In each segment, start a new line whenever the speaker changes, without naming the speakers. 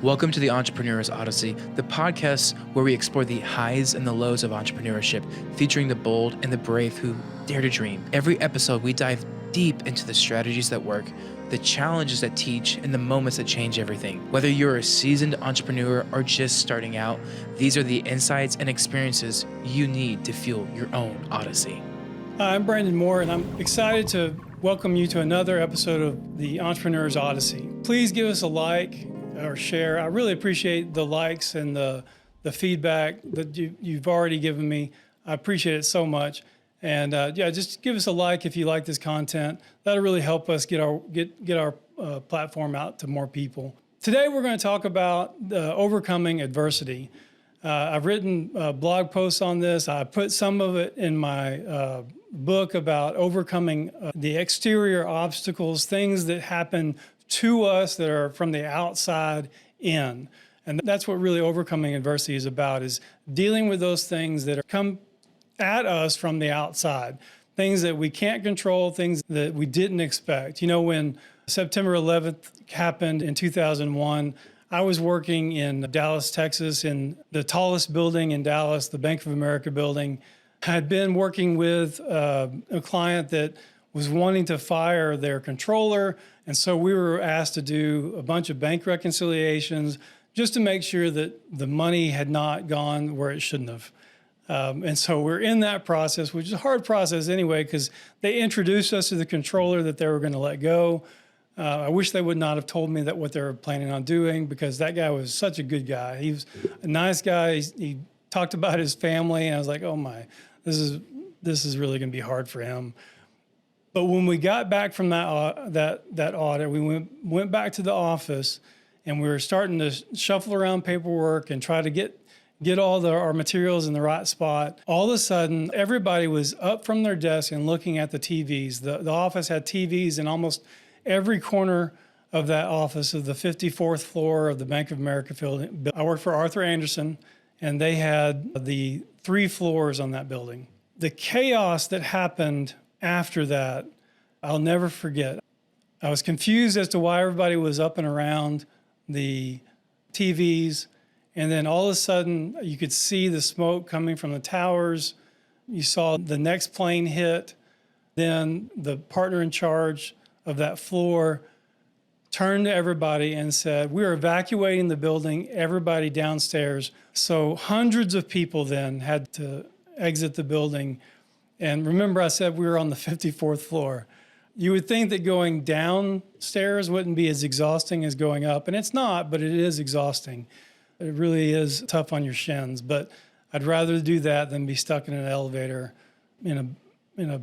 Welcome to the Entrepreneur's Odyssey, the podcast where we explore the highs and the lows of entrepreneurship, featuring the bold and the brave who dare to dream. Every episode, we dive deep into the strategies that work, the challenges that teach, and the moments that change everything. Whether you're a seasoned entrepreneur or just starting out, these are the insights and experiences you need to fuel your own odyssey.
Hi, I'm Brandon Moore, and I'm excited to welcome you to another episode of the Entrepreneur's Odyssey. Please give us a like or share. I really appreciate the likes and the feedback that you've already given me. I appreciate it so much. And just give us a like if you like this content. That'll really help us get our platform out to more people. Today we're going to talk about overcoming adversity. I've written blog posts on this. I put some of it in my book about overcoming the exterior obstacles, things that happen to us that are from the outside in. And that's what really overcoming adversity is about, is dealing with those things that come at us from the outside, things that we can't control, things that we didn't expect. You know, when September 11th happened in 2001, I was working in Dallas, Texas, in the tallest building in Dallas, the Bank of America building. I had been working with a client that was wanting to fire their controller, and so we were asked to do a bunch of bank reconciliations just to make sure that the money had not gone where it shouldn't have. And so we're in that process, which is a hard process anyway, because they introduced us to the controller that they were going to let go. I wish they would not have told me that what they were planning on doing, because that guy was such a good guy. He was a nice guy. He talked about his family, and I was like, oh my, this is really going to be hard for him. But when we got back from that audit, we went back to the office, and we were starting to shuffle around paperwork and try to get all our materials in the right spot. All of a sudden, everybody was up from their desk and looking at the TVs. The office had TVs in almost every corner of that office of the 54th floor of the Bank of America building. I worked for Arthur Andersen, and they had the 3 floors on that building. The chaos that happened after that, I'll never forget. I was confused as to why everybody was up and around the TVs. And then all of a sudden, you could see the smoke coming from the towers. You saw the next plane hit. Then the partner in charge of that floor turned to everybody and said, "We're evacuating the building, everybody downstairs." So hundreds of people then had to exit the building. And remember, I said we were on the 54th floor. You would think that going downstairs wouldn't be as exhausting as going up, and it's not, but it is exhausting. It really is tough on your shins, but I'd rather do that than be stuck in an elevator in a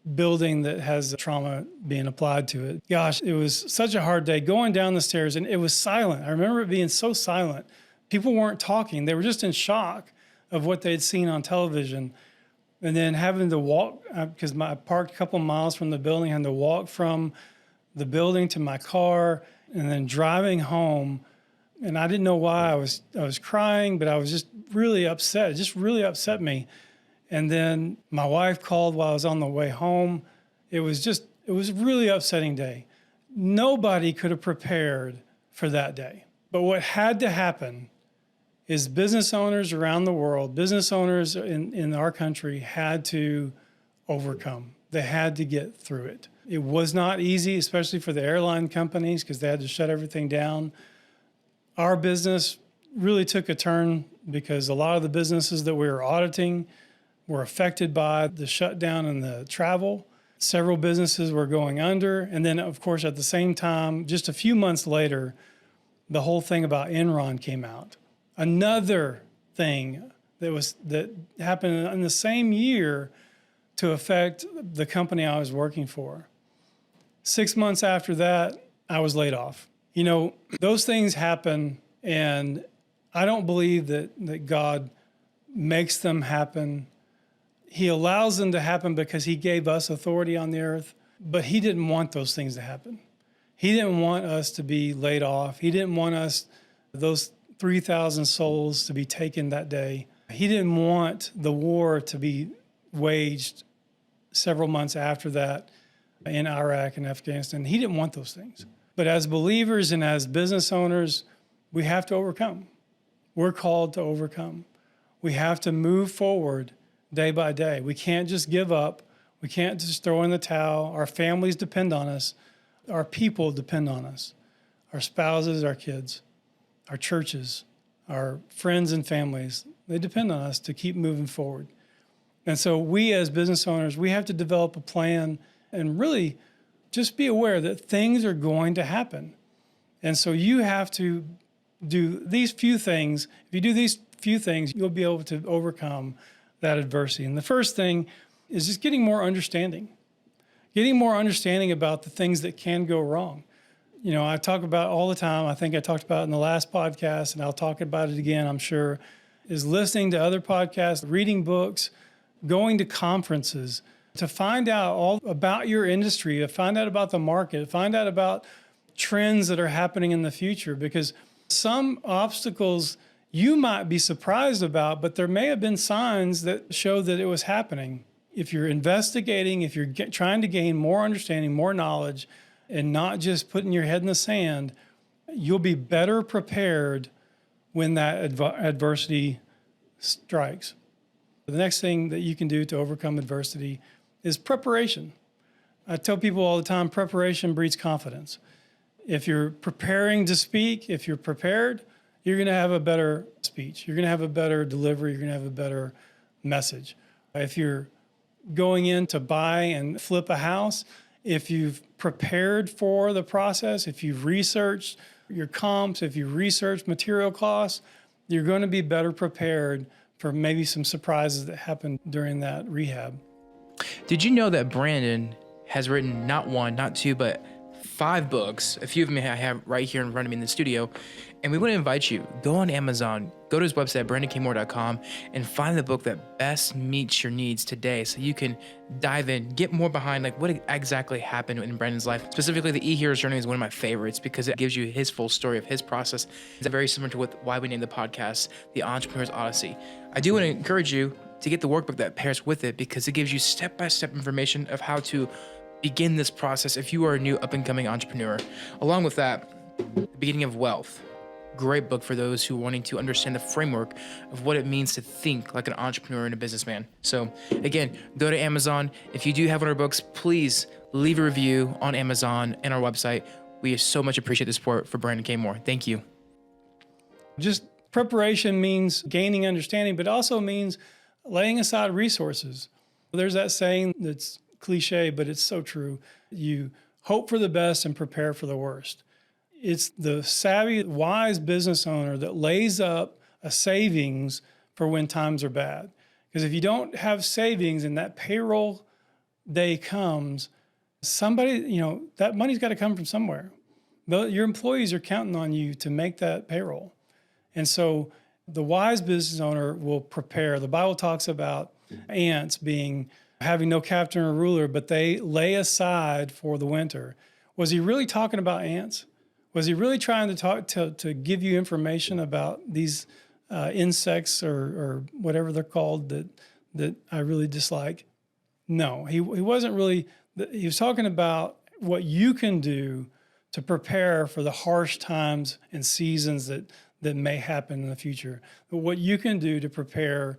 building that has trauma being applied to it. Gosh, it was such a hard day going down the stairs, and it was silent. I remember it being so silent. People weren't talking. They were just in shock of what they'd seen on television. And then having to walk, because I parked a couple miles from the building, having to walk from the building to my car, and then driving home. And I didn't know why I was crying, but I was just really upset. It just really upset me. And then my wife called while I was on the way home. It was a really upsetting day. Nobody could have prepared for that day. But what had to happen is business owners around the world, business owners in our country had to overcome. They had to get through it. It was not easy, especially for the airline companies, because they had to shut everything down. Our business really took a turn because a lot of the businesses that we were auditing were affected by the shutdown and the travel. Several businesses were going under. And then, of course, at the same time, just a few months later, the whole thing about Enron came out. Another thing that happened in the same year to affect the company I was working for. 6 months after that, I was laid off. You know, those things happen, and I don't believe that God makes them happen. He allows them to happen because he gave us authority on the earth, but he didn't want those things to happen. He didn't want us to be laid off. He didn't want those 3,000 souls to be taken that day. He didn't want the war to be waged several months after that in Iraq and Afghanistan. He didn't want those things. But as believers and as business owners, we have to overcome. We're called to overcome. We have to move forward day by day. We can't just give up. We can't just throw in the towel. Our families depend on us. Our people depend on us. Our spouses, our kids, our churches, our friends and families, they depend on us to keep moving forward. And so we as business owners, we have to develop a plan and really just be aware that things are going to happen. And so you have to do these few things. If you do these few things, you'll be able to overcome that adversity. And the first thing is just getting more understanding about the things that can go wrong. You know, I talk about all the time, I think I talked about it in the last podcast, and I'll talk about it again, I'm sure, is listening to other podcasts, reading books, going to conferences to find out all about your industry, to find out about the market, find out about trends that are happening in the future, because some obstacles you might be surprised about, but there may have been signs that show that it was happening. If you're investigating, if you're trying to gain more understanding, more knowledge, and not just putting your head in the sand, you'll be better prepared when that adversity strikes. The next thing that you can do to overcome adversity is preparation. I tell people all the time, preparation breeds confidence. If you're preparing to speak, if you're prepared, you're going to have a better speech. You're going to have a better delivery. You're going to have a better message. If you're going in to buy and flip a house, if you've prepared for the process, if you've researched your comps, if you've researched material costs, you're going to be better prepared for maybe some surprises that happen during that rehab.
Did you know that Brandon has written not one, not two, but 5 books? A few of them I have right here in front of me in the studio. And we want to invite you, go on Amazon, go to his website, brandonkmoore.com, and find the book that best meets your needs today so you can dive in, get more behind like what exactly happened in Brandon's life. Specifically, the E-Hero's Journey is one of my favorites because it gives you his full story of his process. It's very similar to why we named the podcast The Entrepreneur's Odyssey. I do want to encourage you to get the workbook that pairs with it because it gives you step-by-step information of how to begin this process if you are a new up-and-coming entrepreneur. Along with that, The Beginning of Wealth. Great book for those who are wanting to understand the framework of what it means to think like an entrepreneur and a businessman. So again, go to Amazon. If you do have one of our books, please leave a review on Amazon and our website. We so much appreciate the support for Brandon K. Moore. Thank you.
Just preparation means gaining understanding, but also means laying aside resources. There's that saying that's cliche, but it's so true. You hope for the best and prepare for the worst. It's the savvy, wise business owner that lays up a savings for when times are bad. Because if you don't have savings and that payroll day comes, somebody, that money's got to come from somewhere. Your employees are counting on you to make that payroll. And so the wise business owner will prepare. The Bible talks about ants having no captain or ruler, but they lay aside for the winter. Was he really talking about ants? Was he really trying to give you information about these insects or whatever they're called that I really dislike? No, he wasn't really. He was talking about what you can do to prepare for the harsh times and seasons that may happen in the future. But what you can do to prepare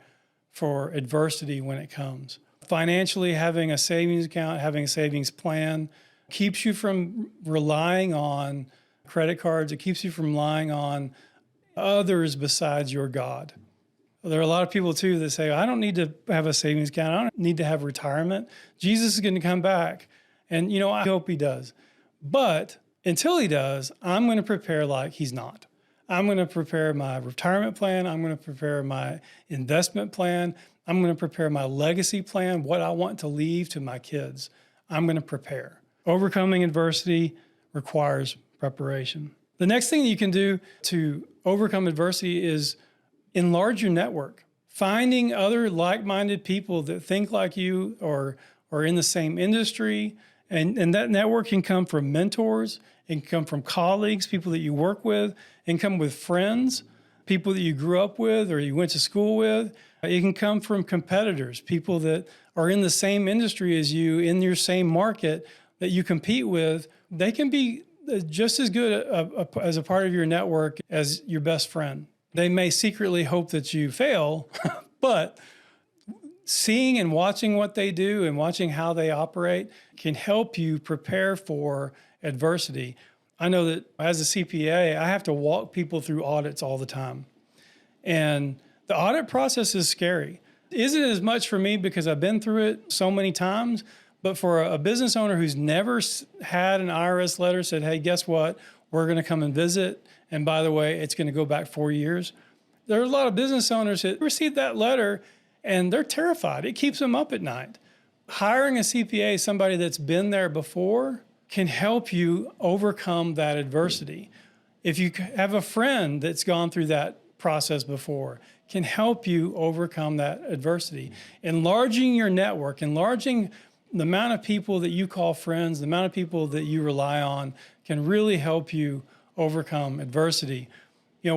for adversity when it comes. Financially, having a savings account, having a savings plan keeps you from relying on credit cards. It keeps you from relying on others besides your God. There are a lot of people too that say, I don't need to have a savings account. I don't need to have retirement. Jesus is going to come back. And, I hope he does. But until he does, I'm going to prepare like he's not. I'm going to prepare my retirement plan. I'm going to prepare my investment plan. I'm going to prepare my legacy plan, what I want to leave to my kids. I'm going to prepare. Overcoming adversity requires preparation. The next thing you can do to overcome adversity is enlarge your network. Finding other like-minded people that think like you or are in the same industry. And that network can come from mentors, it can come from colleagues, people that you work with, it can come with friends, people that you grew up with or you went to school with. It can come from competitors, people that are in the same industry as you, in your same market that you compete with. They can be just as good as a part of your network as your best friend. They may secretly hope that you fail, but seeing and watching what they do and watching how they operate can help you prepare for adversity. I know that as a CPA, I have to walk people through audits all the time. And the audit process is scary. It isn't as much for me because I've been through it so many times, but for a business owner who's never had an IRS letter said, hey, guess what? We're going to come and visit. And by the way, it's going to go back 4 years. There are a lot of business owners that receive that letter and they're terrified. It keeps them up at night. Hiring a CPA, somebody that's been there before, can help you overcome that adversity. If you have a friend that's gone through that process before, can help you overcome that adversity. Enlarging your network, enlarging the amount of people that you call friends, the amount of people that you rely on can really help you overcome adversity.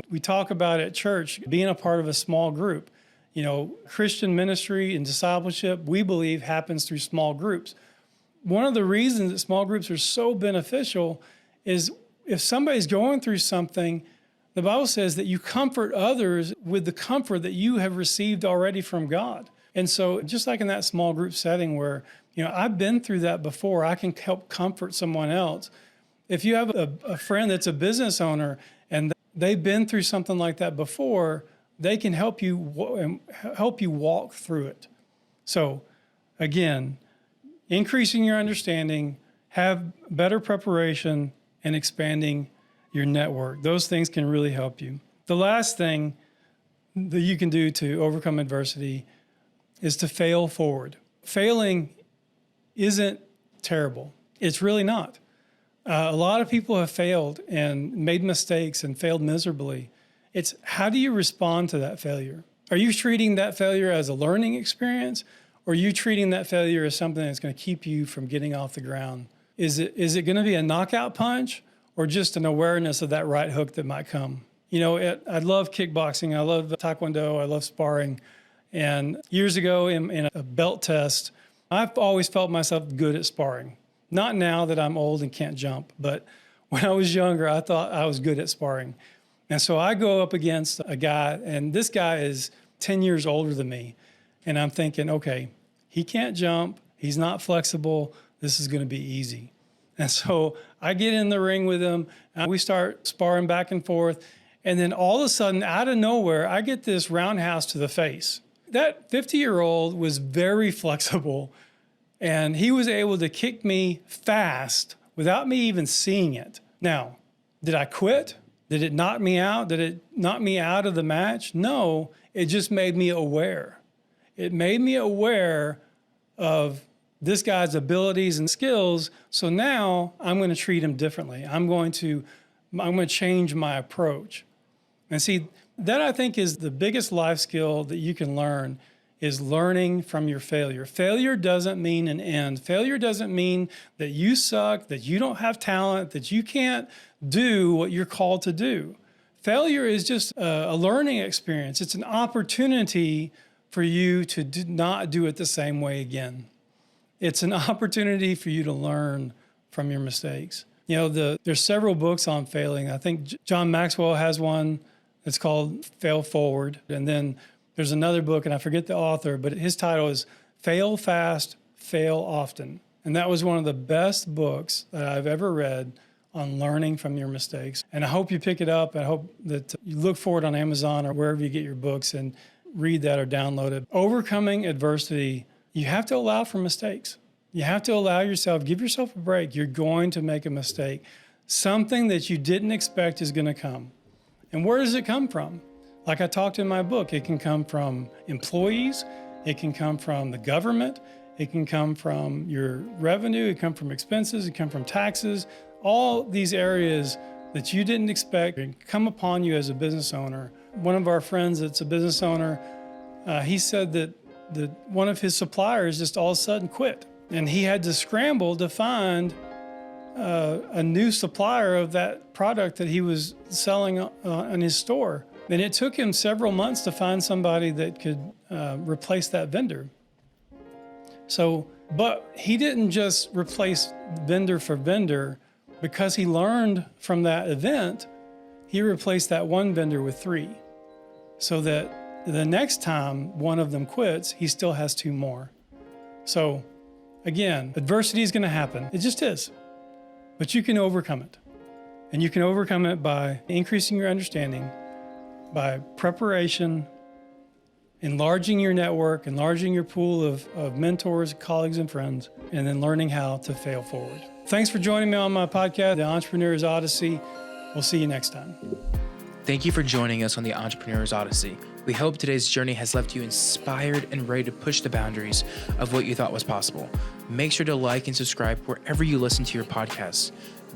We talk about at church being a part of a small group. Christian ministry and discipleship, we believe, happens through small groups. One of the reasons that small groups are so beneficial is if somebody's going through something, the Bible says that you comfort others with the comfort that you have received already from God. And so just like in that small group setting where, I've been through that before, I can help comfort someone else. If you have a friend that's a business owner and they've been through something like that before, they can help you walk through it. So again, increasing your understanding, have better preparation, and expanding your network. Those things can really help you. The last thing that you can do to overcome adversity is to fail forward. Failing isn't terrible. It's really not. A lot of people have failed and made mistakes and failed miserably. It's how do you respond to that failure? Are you treating that failure as a learning experience, or are you treating that failure as something that's going to keep you from getting off the ground? Is it going to be a knockout punch or just an awareness of that right hook that might come? I love kickboxing. I love taekwondo. I love sparring. And years ago in a belt test, I've always felt myself good at sparring. Not now that I'm old and can't jump, but when I was younger, I thought I was good at sparring. And so I go up against a guy, and this guy is 10 years older than me. And I'm thinking, okay, he can't jump. He's not flexible. This is going to be easy. And so I get in the ring with him, and we start sparring back and forth. And then all of a sudden, out of nowhere, I get this roundhouse to the face. That 50-year-old was very flexible, and he was able to kick me fast without me even seeing it. Now, did I quit? Did it knock me out? Did it knock me out of the match? No, it just made me aware. It made me aware of this guy's abilities and skills. So now I'm going to treat him differently. I'm going to change my approach. And see, that I think is the biggest life skill that you can learn, is learning from your failure. Failure doesn't mean an end. Failure doesn't mean that you suck, that you don't have talent, that you can't do what you're called to do. Failure is just a learning experience. It's an opportunity for you to not do it the same way again. It's an opportunity for you to learn from your mistakes. There's several books on failing. I think John Maxwell has one. It's called Fail Forward. And then there's another book, and I forget the author, but his title is Fail Fast, Fail Often. And that was one of the best books that I've ever read on learning from your mistakes. And I hope you pick it up. I hope that you look for it on Amazon or wherever you get your books and read that or download it. Overcoming adversity, you have to allow for mistakes. You have to allow yourself, give yourself a break. You're going to make a mistake. Something that you didn't expect is going to come. And where does it come from? Like I talked in my book, it can come from employees, it can come from the government, it can come from your revenue, it can come from expenses, it can come from taxes. All these areas that you didn't expect can come upon you as a business owner. One of our friends that's a business owner, he said that one of his suppliers just all of a sudden quit. And he had to scramble to find a new supplier of that product that he was selling in his store. And it took him several months to find somebody that could replace that vendor. But he didn't just replace vendor for vendor. because he learned from that event, he replaced that one vendor with 3 so that the next time one of them quits, he still has 2 more. So again, adversity is going to happen. It just is. But you can overcome it. And you can overcome it by increasing your understanding, by preparation, enlarging your network, enlarging your pool of mentors, colleagues, and friends, and then learning how to fail forward. Thanks for joining me on my podcast, The Entrepreneur's Odyssey. We'll see you next time.
Thank you for joining us on the Entrepreneur's Odyssey. We hope today's journey has left you inspired and ready to push the boundaries of what you thought was possible. Make sure to like and subscribe wherever you listen to your podcasts.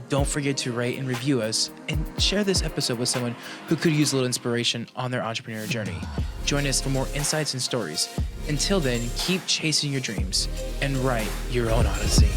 Don't forget to rate and review us, and share this episode with someone who could use a little inspiration on their entrepreneurial journey. Join us for more insights and stories. Until then, keep chasing your dreams and write your own Odyssey.